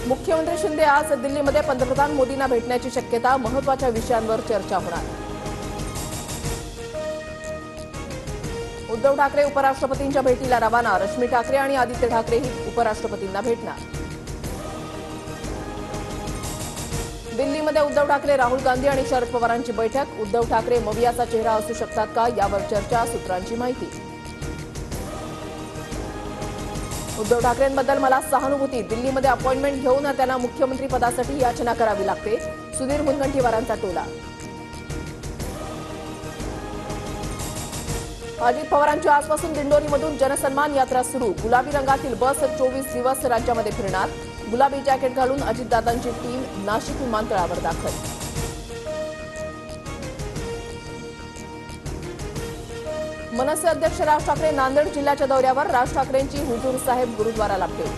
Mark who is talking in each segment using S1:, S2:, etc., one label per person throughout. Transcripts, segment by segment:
S1: मुख्यमंत्री शिंदे आज दिल्लीमध्ये पंतप्रधान मोदींना भेटण्याची शक्यता, महत्त्वाच्या विषयांवर चर्चा होणार। उद्धव ठाकरे उपराष्ट्रपतींच्या भेटीला रवाना, रश्मी ठाकरे आणि आदित्य ठाकरेही उपराष्ट्रपतींना भेटणार। दिल्लीमध्ये उद्धव ठाकरे, राहुल गांधी आणि शरद पवारांची बैठक, उद्धव ठाकरे मवियाचा चेहरा असू शकतात का, यावर चर्चा, सूत्रांची माहिती। उद्धव ठाकरेंबद्दल मला सहानुभूती, दिल्लीमध्ये अपॉइंटमेंट घेऊन त्यांना मुख्यमंत्री पदासाठी याचना करावी लागते, सुधीर मुनगंटीवारांचा टोला। अजित पवारांची आजपासून दिंडोरीमधून जनसन्मान यात्रा सुरू, गुलाबी रंगातील बस 24 दिवस राज्यामध्ये फिरणार, गुलाबी जॅकेट घालून अजितदादांची टीम नाशिक विमानतळावर दाखल। मनसे अध्यक्ष राज ठाकरे नांदेड जिल्ह्याच्या दौऱ्यावर, राज ठाकरेंची हुजूर साहेब गुरुद्वाराला भेट।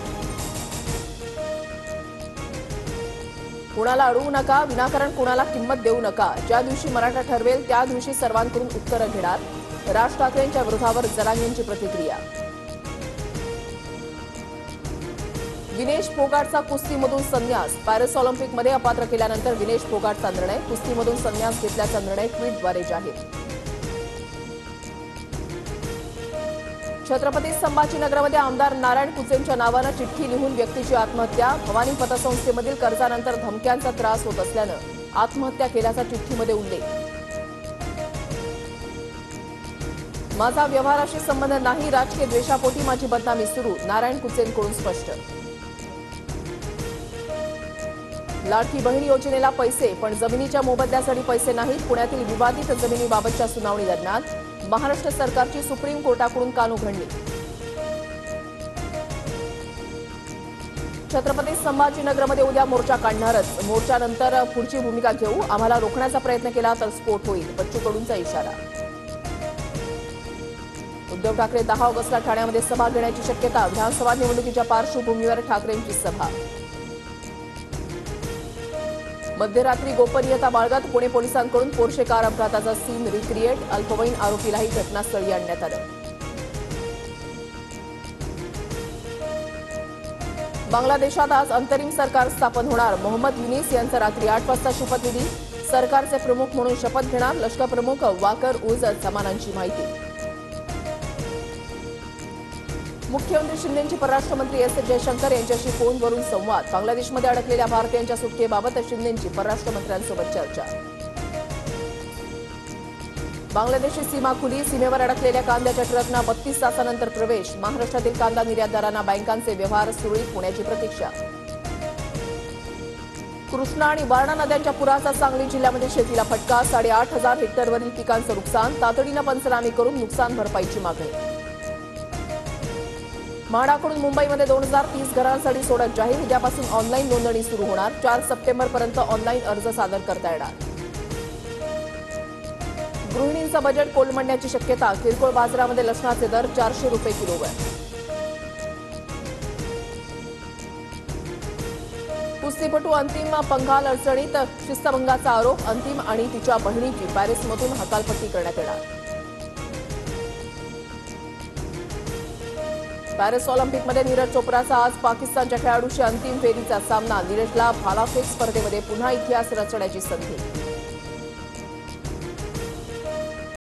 S1: कुणाला अडवू नका, विनाकारण कुणाला किंमत देऊ नका, ज्या दिवशी मराठा ठरवेल त्या दिवशी सर्वांकडून उत्तरं घेणार, राज ठाकरेंच्या विरोधावर जरांगेंची प्रतिक्रिया। विनेश फोगाटचा कुस्तीमधून संन्यास, पॅरिस ऑलिम्पिकमध्ये अपात्र केल्यानंतर विनेश फोगाटचा निर्णय, कुस्तीमधून संन्यास घेतल्याचा निर्णय ट्विटद्वारे जाहीर। छत्रपती संभाजीनगरमध्ये आमदार नारायण कुचेंच्या नावानं चिठ्ठी लिहून व्यक्तीची आत्महत्या, भवानी पतसंस्थेमधील कर्जानंतर धमक्यांचा त्रास होत असल्यानं आत्महत्या केल्याचा चिठ्ठीमध्ये उल्लेख। माझा व्यवहाराशी संबंध नाही, राजकीय द्वेषापोटी माझी बदनामी सुरू, नारायण कुचेंकडून स्पष्ट। लाडकी बहीण योजनेला पैसे, पण जमिनीच्या मोबदल्यासाठी पैसे नाहीत, पुण्यातील विवादित जमिनीबाबतच्या सुनावणी दरम्यान महाराष्ट्र सरकारची सुप्रीम कोर्टाकडून कानउघडणी। छत्रपती संभाजीनगरमध्ये उद्या मोर्चा काढणारच, मोर्चानंतर पुढची भूमिका घेऊ, आम्हाला रोखण्याचा प्रयत्न केला तर स्फोट होईल, बच्चू कडूंचा इशारा। उद्धव ठाकरे 10 ऑगस्टला ठाण्यामध्ये सभा घेण्याची शक्यता, विधानसभा निवडणुकीच्या पार्श्वभूमीवर ठाकरेंची सभा। मध्यरात्री गोपनीयता बाळगत पुणे पोलिसांकडून पोर्शे कार अपघाताचा सीन रिक्रिएट, अल्पवयीन आरोपीलाही घटनास्थळी आणण्यात आलं। बांगलादेशात आज अंतरिम सरकार स्थापन होणार, मोहम्मद युनिस यांचा रात्री 8 वाजता शपथविधी, सरकारचे प्रमुख म्हणून शपथ घेणार लष्कर प्रमुख वाकर उज जमानांची माहिती। मुख्यमंत्री शिंदेंची परराष्ट्र मंत्री एस जयशंकर यांच्याशी फोनवरून संवाद, बांगलादेशमध्ये अडकलेल्या भारतीयांच्या सुटकेबाबत शिंदेंची परराष्ट्र मंत्र्यांसोबत चर्चा। बांगलादेशी सीमा खुली, सीमेवर अडकलेल्या कांद्याच्या ट्रकना 32 तासानंतर प्रवेश, महाराष्ट्रातील कांदा निर्यातदारांना बँकांचे व्यवहार सुरळीत होण्याची प्रतीक्षा। कृष्णा आणि वारणा नद्यांच्या पुराचा सांगली जिल्ह्यामध्ये शेतीला फटका, 8,500 हेक्टरवरील पिकांचं नुकसान, तातडीनं पंचनामे करून नुकसान भरपाईची मागणी। म्हाडाकडून मुंबईमध्ये 2030 घरांसाठी सोडत जाहीर, उद्यापासून ऑनलाईन नोंदणी सुरू होणार, 4 सप्टेंबरपर्यंत ऑनलाईन अर्ज सादर करता येणार। गृहिणींचं बजेट कोलमडण्याची शक्यता, किरकोळ बाजारामध्ये लसणाचे दर 400 रुपये किलोवर। कुस्तीपटू अंतिम पंघाल अडचणीत, शिस्तभंगाचा आरोप, अंतिम आणि तिच्या बहिणीची पॅरिसमधून हकालपट्टी करण्यात येणार। पॅरिस ऑलिम्पिकमध्ये नीरज चोप्राचा आज पाकिस्तानच्या खेळाडूशी अंतिम फेरीचा सामना, नीरजला भालाफेक स्पर्धेमध्ये पुन्हा इतिहास रचण्याची संधी।